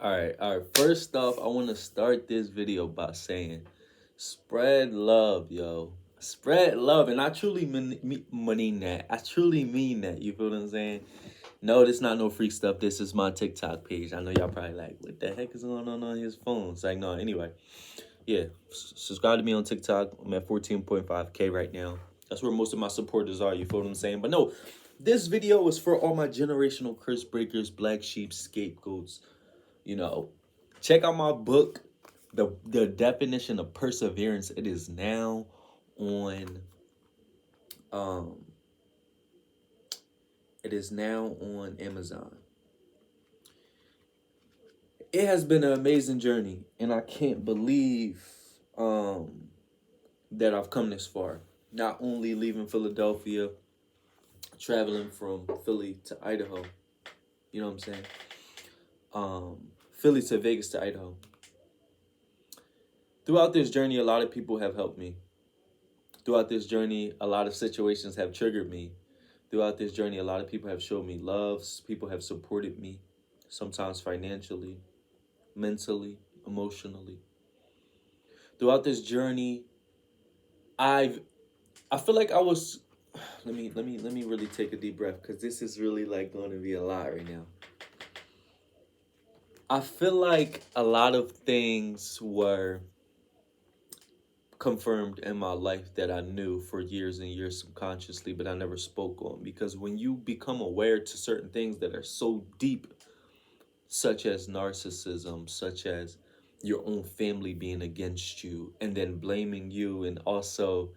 All right. First off, I want to start this video by saying, spread love, yo. Spread love, and I truly mean that. I truly mean that. You feel what I'm saying? No, this not no freak stuff. This is my TikTok page. I know y'all probably like, what the heck is going on his phone? It's like, no, anyway. Yeah, subscribe to me on TikTok. I'm at 14.5K right now. That's where most of my supporters are. You feel what I'm saying? But no, this video is for all my generational curse breakers, black sheep, scapegoats. You know, check out my book, the definition of perseverance. It is now on um Amazon. It has been an amazing journey, and I can't believe that I've come this far. Not only leaving Philadelphia, traveling from Philly to Idaho. You know what I'm saying? Philly to Vegas to Idaho. Throughout this journey, a lot of people have helped me. Throughout this journey, a lot of situations have triggered me. Throughout this journey, a lot of people have showed me love. People have supported me, sometimes financially, mentally, emotionally. Throughout this journey, I feel like I was. Let me really take a deep breath, because this is really like going to be a lot right now. I feel like a lot of things were confirmed in my life that I knew for years and years subconsciously, but I never spoke on. Because when you become aware to certain things that are so deep, such as narcissism, such as your own family being against you and then blaming you, and also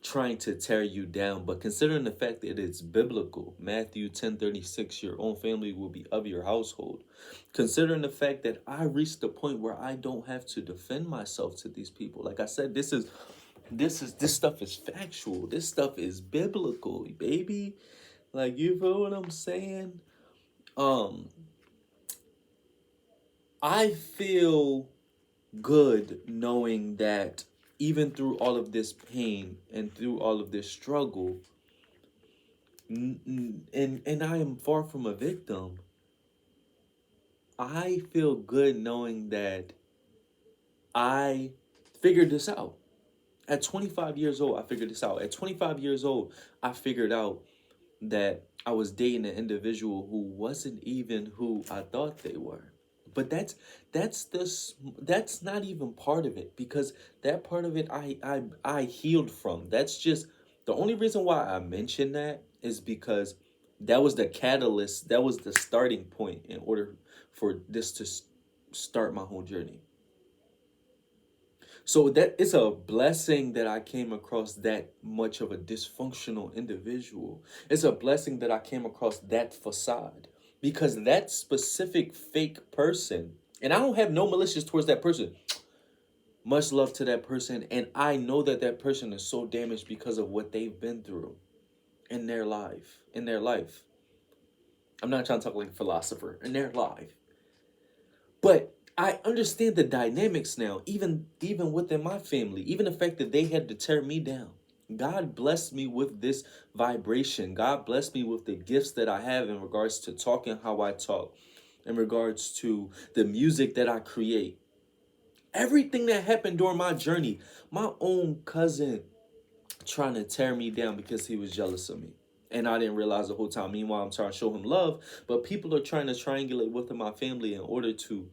trying to tear you down, but considering the fact that it's biblical, Matthew 10:36, your own family will be of your household. Considering the fact that I reached the point where I don't have to defend myself to these people. Like I said, this stuff is factual. This stuff is biblical, baby. Like, you feel what I'm saying? I feel good knowing that even through all of this pain and through all of this struggle, and I am far from a victim, I feel good knowing that I figured this out. At 25 years old, I figured this out. At 25 years old, I figured out that I was dating an individual who wasn't even who I thought they were. But that's not even part of it, because that part of it I healed from. That's just the only reason why I mention that is because that was the catalyst, that was the starting point in order for this to start my whole journey. So that it's a blessing that I came across that much of a dysfunctional individual. It's a blessing that I came across that facade, because that specific fake person, and I don't have no malicious towards that person. Much love to that person, and I know that that person is so damaged because of what they've been through in their life. I'm not trying to talk like a philosopher. In their life. But I understand the dynamics now, even within my family, even the fact that they had to tear me down. God blessed me with this vibration. God blessed me with the gifts that I have in regards to talking how I talk, in regards to the music that I create. Everything that happened during my journey, my own cousin trying to tear me down because he was jealous of me. And I didn't realize the whole time. Meanwhile, I'm trying to show him love, but people are trying to triangulate within my family in order to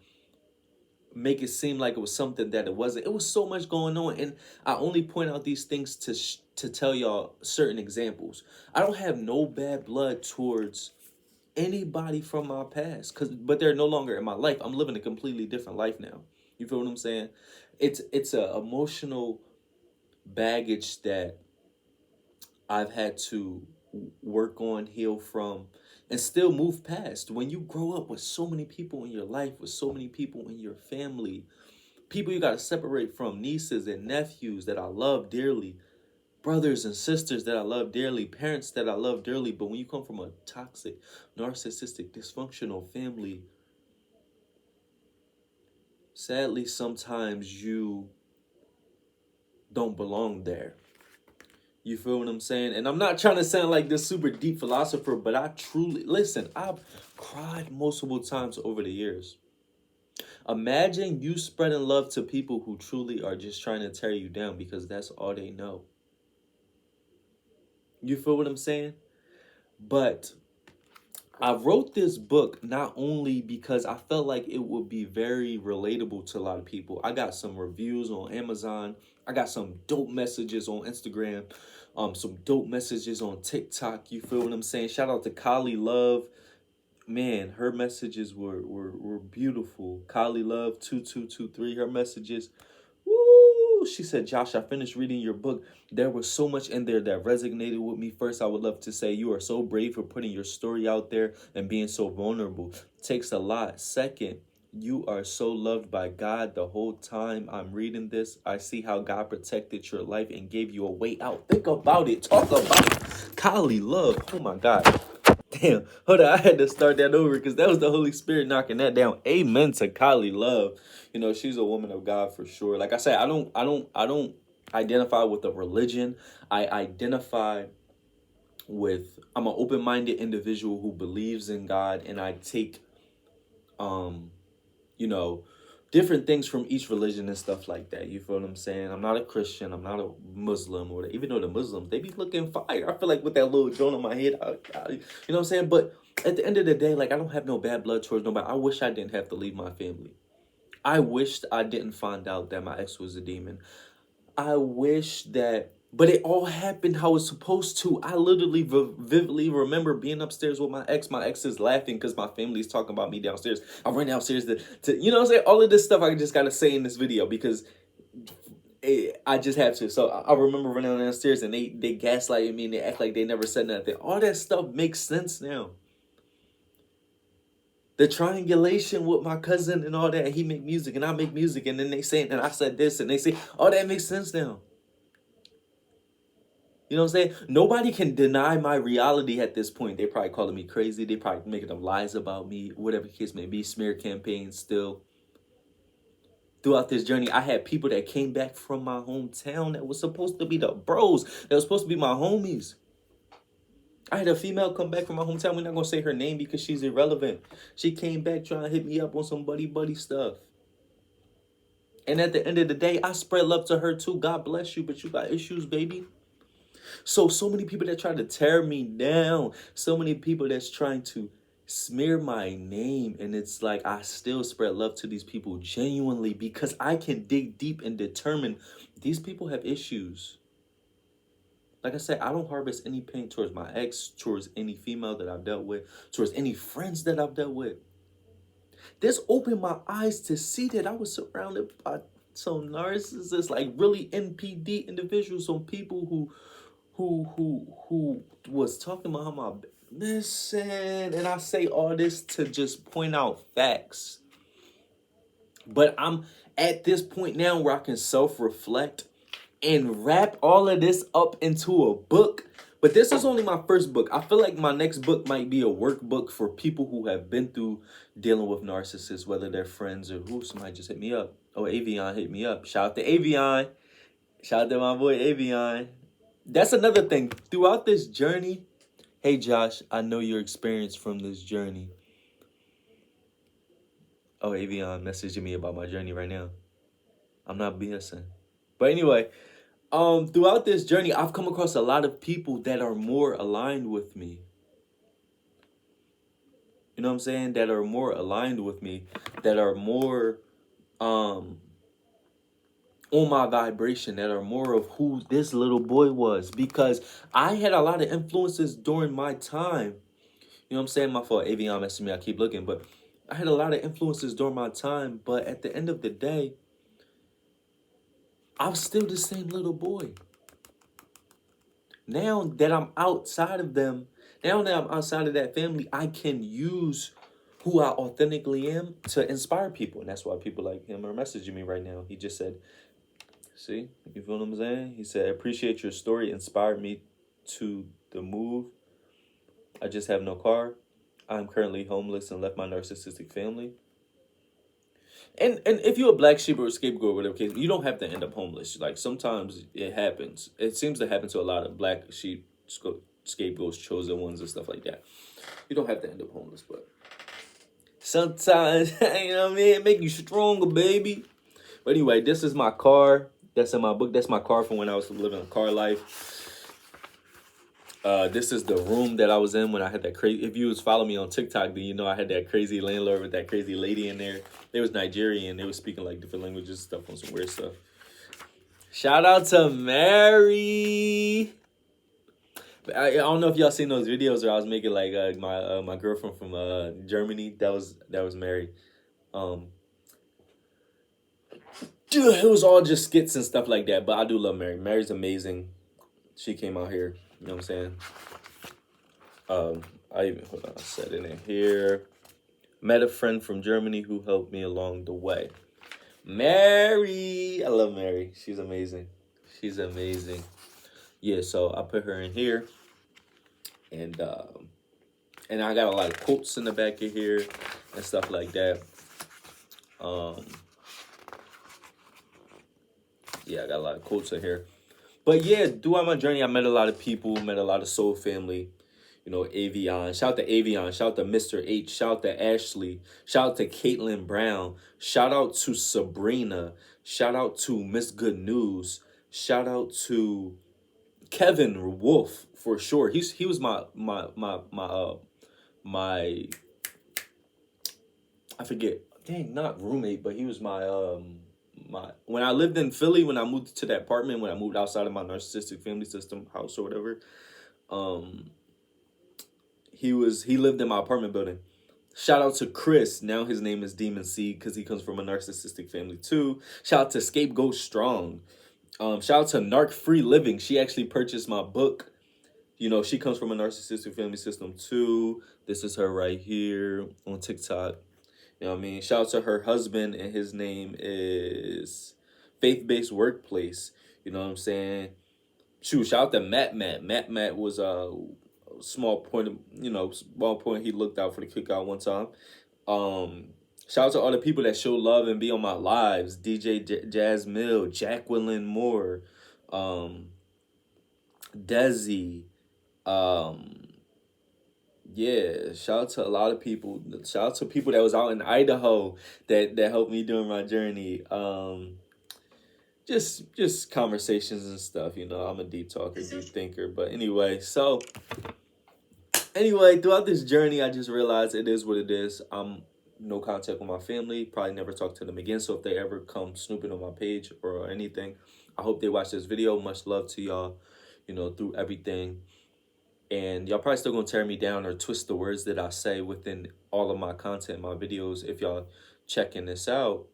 make it seem like it was something that it wasn't. It was so much going on, and I only point out these things to tell y'all certain examples. I don't have no bad blood towards anybody from my past, but they're no longer in my life. I'm living a completely different life now. You feel what I'm saying? It's a emotional baggage that I've had to work on, heal from, and still move past. When you grow up with so many people in your life, with so many people in your family, people you got to separate from, nieces and nephews that I love dearly, brothers and sisters that I love dearly, parents that I love dearly. But when you come from a toxic, narcissistic, dysfunctional family, sadly, sometimes you don't belong there. You feel what I'm saying? And I'm not trying to sound like this super deep philosopher, but I truly, listen, I've cried multiple times over the years. Imagine you spreading love to people who truly are just trying to tear you down because that's all they know. You feel what I'm saying? But I wrote this book not only because I felt like it would be very relatable to a lot of people. I got some reviews on Amazon. I got some dope messages on Instagram. Some dope messages on TikTok. You feel what I'm saying? Shout out to Kali Love. Man, her messages were beautiful. Kali Love 2223. Her messages. Woo! She said, Josh, I finished reading your book. There was so much in there that resonated with me. First, I would love to say you are so brave for putting your story out there and being so vulnerable. Takes a lot. Second, you are so loved by God. The whole time I'm reading this, I see how God protected your life and gave you a way out. Think about it. Talk about it. Kali Love. Oh my God. Damn, hold on. I had to start that over because that was the Holy Spirit knocking that down. Amen to Kali Love. You know, she's a woman of God for sure. Like I said, I don't identify with a religion. I identify with, I'm an open-minded individual who believes in God, and I take you know, different things from each religion and stuff like that. You feel what I'm saying? I'm not a Christian. I'm not a Muslim, or even though the Muslims, they be looking fire. I feel like with that little joint on my head, you know what I'm saying? But at the end of the day, like, I don't have no bad blood towards nobody. I wish I didn't have to leave my family. I wished I didn't find out that my ex was a demon. I wish that, but it all happened how it's supposed to. I literally vividly remember being upstairs with my ex. My ex is laughing because my family's talking about me downstairs. I ran downstairs to you know what I'm saying? All of this stuff I just got to say in this video because I just have to. So I remember running downstairs and they gaslighted me and they act like they never said nothing. All that stuff makes sense now. The triangulation with my cousin and all that. He make music and I make music, and then they say, and I said this, and they say, all that makes sense now. You know what I'm saying? Nobody can deny my reality at this point. They probably calling me crazy. They probably making up lies about me, whatever the case may be, smear campaigns still. Throughout this journey, I had people that came back from my hometown that was supposed to be the bros. That was supposed to be my homies. I had a female come back from my hometown. We're not going to say her name because she's irrelevant. She came back trying to hit me up on some buddy stuff. And at the end of the day, I spread love to her too. God bless you, but you got issues, baby. So many people that try to tear me down. So many people that's trying to smear my name. And it's like, I still spread love to these people genuinely because I can dig deep and determine these people have issues. Like I said, I don't harvest any pain towards my ex, towards any female that I've dealt with, towards any friends that I've dealt with. This opened my eyes to see that I was surrounded by some narcissists, like really NPD individuals, some people who was talking about how my listen, and I say all this to just point out facts. But I'm at this point now where I can self-reflect and wrap all of this up into a book. But this is only my first book. I feel like my next book might be a workbook for people who have been through dealing with narcissists, whether they're friends or who. Somebody just hit me up. Oh, Avion hit me up. Shout out to Avion. Shout out to my boy Avion. That's another thing. Throughout this journey, hey Josh, I know your experience from this journey. Oh, Avion messaging me about my journey right now. I'm not BSing. But anyway, throughout this journey, I've come across a lot of people that are more aligned with me. You know what I'm saying? That are more aligned with me. That are more on my vibration, that are more of who this little boy was, because I had a lot of influences during my time. You know what I'm saying? My fault, Avion messaging me, I keep looking, but I had a lot of influences during my time, but at the end of the day, I'm still the same little boy. Now that I'm outside of them, now that I'm outside of that family, I can use who I authentically am to inspire people. And that's why people like him are messaging me right now. He just said, see, you feel what I'm saying? He said, I appreciate your story, inspired me to the move. I just have no car. I'm currently homeless and left my narcissistic family. And if you're a black sheep or a scapegoat or whatever case, you don't have to end up homeless. Like sometimes it happens. It seems to happen to a lot of black sheep, scapegoats, chosen ones, and stuff like that. You don't have to end up homeless, but sometimes, you know what I mean, it make you stronger, baby. But anyway, this is my car. That's in my book. That's my car from when I was living a car life. This is the room that I was in when I had that crazy. If you was following me on TikTok, then you know I had that crazy landlord with that crazy lady in there. They was Nigerian. They was speaking like different languages and stuff on some weird stuff. Shout out to Mary. I don't know if y'all seen those videos where I was making like my girlfriend from Germany. That was Mary. It was all just skits and stuff like that. But I do love Mary. Mary's amazing. She came out here. You know what I'm saying? I even, hold on, I said it in here. Met a friend from Germany who helped me along the way. Mary. I love Mary. She's amazing. She's amazing. Yeah, so I put her in here. And I got a lot of quotes in the back of here and stuff like that. Yeah, I got a lot of quotes in here. But yeah, throughout my journey, I met a lot of people, met a lot of soul family. You know, Avion. Shout out to Avion. Shout out to Mr. H. Shout out to Ashley. Shout out to Caitlin Brown. Shout out to Sabrina. Shout out to Miss Good News. Shout out to Kevin Wolf for sure. He was my I forget. Dang, not roommate, but he was my when I lived in Philly, when I moved to that apartment, when I moved outside of my narcissistic family system house or whatever, he lived in my apartment building. Shout out to Chris. Now his name is Demon Seed because he comes from a narcissistic family too. Shout out to Scapegoat Strong. Shout out to Narc Free Living. She actually purchased my book. You know, she comes from a narcissistic family system too. This is her right here on TikTok. You know what I mean? Shout out to her husband, and his name is Faith-Based Workplace. You know what I'm saying? Shoot, shout out to Matt. Matt was a small point he looked out for the cookout one time. Shout out to all the people that show love and be on my lives. DJ Jazz Mill, Jacqueline Moore, Desi, yeah, shout out to a lot of people. Shout out to people that was out in Idaho that helped me during my journey. Just conversations and stuff, you know. I'm a deep talker, deep thinker. But anyway, throughout this journey, I just realized it is what it is. I'm no contact with my family. Probably never talk to them again. So if they ever come snooping on my page or anything, I hope they watch this video. Much love to y'all, you know, through everything. And y'all probably still gonna tear me down or twist the words that I say within all of my content, my videos, if y'all checking this out.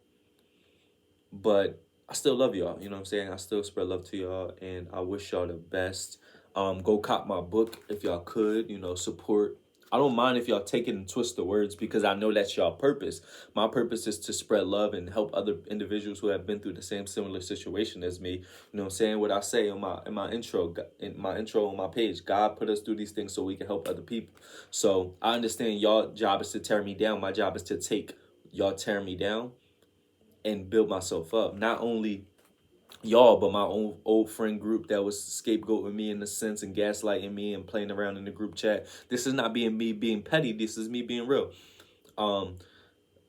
But I still love y'all, you know what I'm saying? I still spread love to y'all, and I wish y'all the best. Go cop my book if y'all could, you know, support. I don't mind if y'all take it and twist the words because I know that's y'all purpose. My purpose is to spread love and help other individuals who have been through the same similar situation as me. You know what I'm saying? What I say in my intro on my page, God put us through these things so we can help other people. So I understand y'all job is to tear me down. My job is to take y'all tear me down and build myself up. Not only y'all, but my own old friend group that was scapegoating me in a sense and gaslighting me and playing around in the group chat. This is not me being petty. This is me being real. Or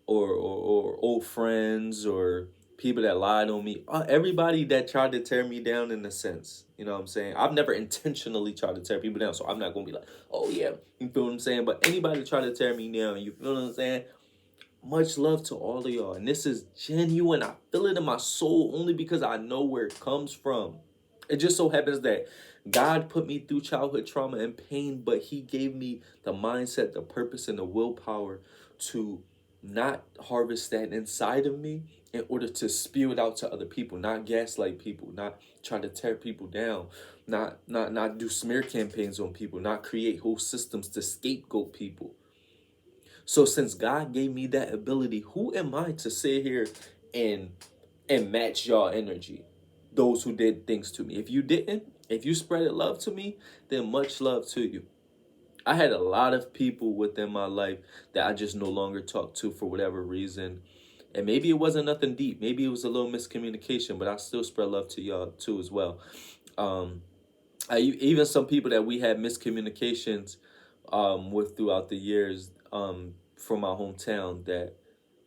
old friends or people that lied on me. Everybody that tried to tear me down in a sense. You know what I'm saying? I've never intentionally tried to tear people down, so I'm not going to be like, oh yeah, you feel what I'm saying? But anybody try to tear me down, you feel what I'm saying? Much love to all of y'all. And this is genuine. I feel it in my soul only because I know where it comes from. It just so happens that God put me through childhood trauma and pain, but he gave me the mindset, the purpose, and the willpower to not harvest that inside of me in order to spew it out to other people, not gaslight people, not try to tear people down, not do smear campaigns on people, not create whole systems to scapegoat people. So since God gave me that ability, who am I to sit here and match y'all energy? Those who did things to me. If you didn't, if you spread love to me, then much love to you. I had a lot of people within my life that I just no longer talk to for whatever reason. And maybe it wasn't nothing deep. Maybe it was a little miscommunication, but I still spread love to y'all too as well. Even some people that we had miscommunications with throughout the years from my hometown that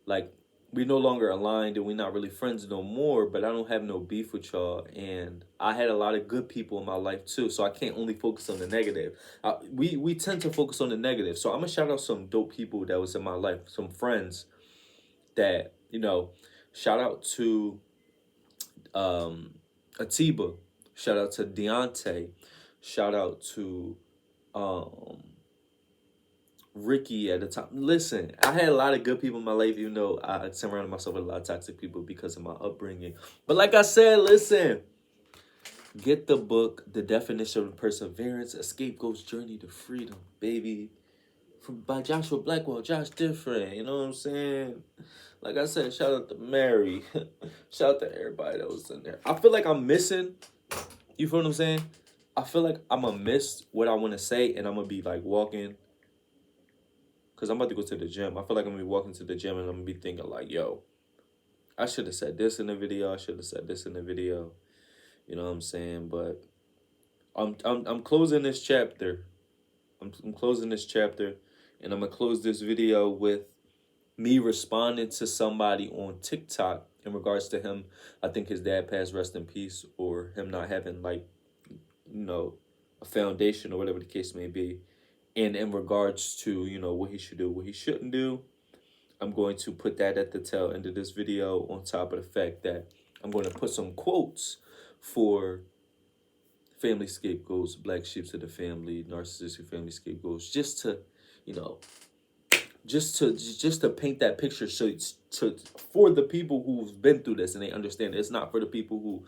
like we no longer aligned and we're not really friends no more, but I don't have no beef with y'all. And I had a lot of good people in my life too, so I can't only focus on the negative. We tend to focus on the negative. So I'm gonna shout out some dope people that was in my life, some friends that, you know, shout out to Atiba, shout out to Deontay, shout out to Ricky at the time. Listen, I had a lot of good people in my life, even though I surrounded myself with a lot of toxic people because of my upbringing. But like I said, listen, get the book, The Definition of Perseverance, A Scapegoat's Journey to Freedom, baby. By Joshua Blackwell, Josh Different, you know what I'm saying? Like I said, shout out to Mary. Shout out to everybody that was in there. I feel like I'm missing, you feel what I'm saying? I feel like I'm going to miss what I want to say, and I'm going to be like walking. Because I'm about to go to the gym. I feel like I'm going to be walking to the gym, and I'm going to be thinking like, yo, I should have said this in the video. I should have said this in the video. You know what I'm saying? But I'm closing this chapter. I'm closing this chapter, and I'm going to close this video with me responding to somebody on TikTok in regards to him. I think his dad passed, rest in peace, or him not having, like, you know, a foundation or whatever the case may be. And in regards to, you know, what he should do, what he shouldn't do, I'm going to put that at the tail end of this video, on top of the fact that I'm going to put some quotes for family scapegoats, black sheep of the family, narcissistic family scapegoats, just to, you know, just to paint that picture, so it's for the people who've been through this and they understand it. It's not for the people who,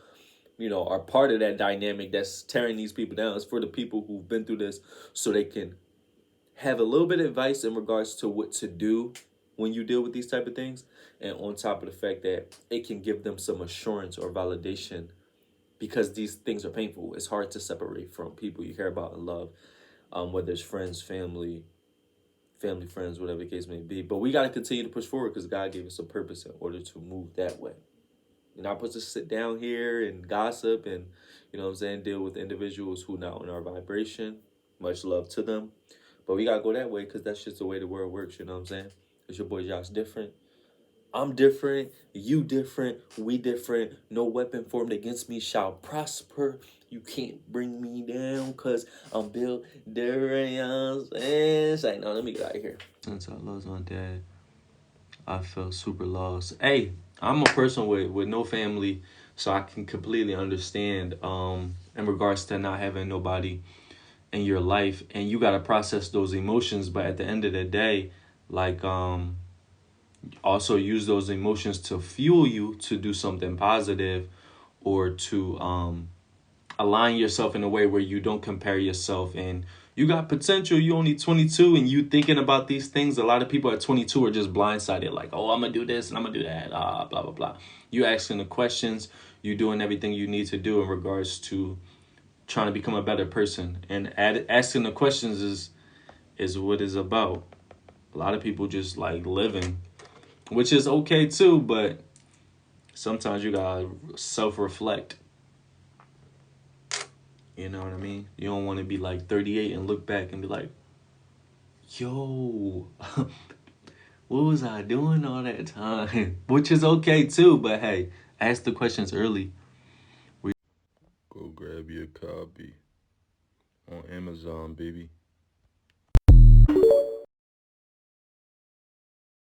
you know, are part of that dynamic that's tearing these people down. It's for the people who've been through this, so they can have a little bit of advice in regards to what to do when you deal with these type of things, and on top of the fact that it can give them some assurance or validation, because these things are painful. It's hard to separate from people you care about and love, whether it's friends, family, friends, whatever the case may be. But we got to continue to push forward, because God gave us a purpose in order to move that way. You're not supposed to sit down here and gossip and, you know what I'm saying, deal with individuals who not on our vibration. Much love to them. But we got to go that way, because that's just the way the world works, you know what I'm saying? It's your boy Josh Different. I'm different, you different, we different. No weapon formed against me shall prosper. You can't bring me down, because I'm built different, you know what I'm saying? It's like, no, let me get out of here. Since I lost my dad, I felt super lost. Hey, I'm a person with no family, so I can completely understand in regards to not having nobody in your life, and you got to process those emotions. But at the end of the day, like, also use those emotions to fuel you to do something positive, or to align yourself in a way where you don't compare yourself. And you got potential. You only 22 and you thinking about these things. A lot of people at 22 are just blindsided, like, oh, I'm gonna do this and I'm gonna do that, blah blah blah. You asking the questions, you doing everything you need to do in regards to trying to become a better person. And asking the questions is what it's about. A lot of people just like living, which is okay too, but sometimes you gotta self-reflect. You know what I mean? You don't want to be like 38 and look back and be like, yo, what was I doing all that time? Which is okay too, but hey, ask the questions early. Go grab your copy on Amazon, baby.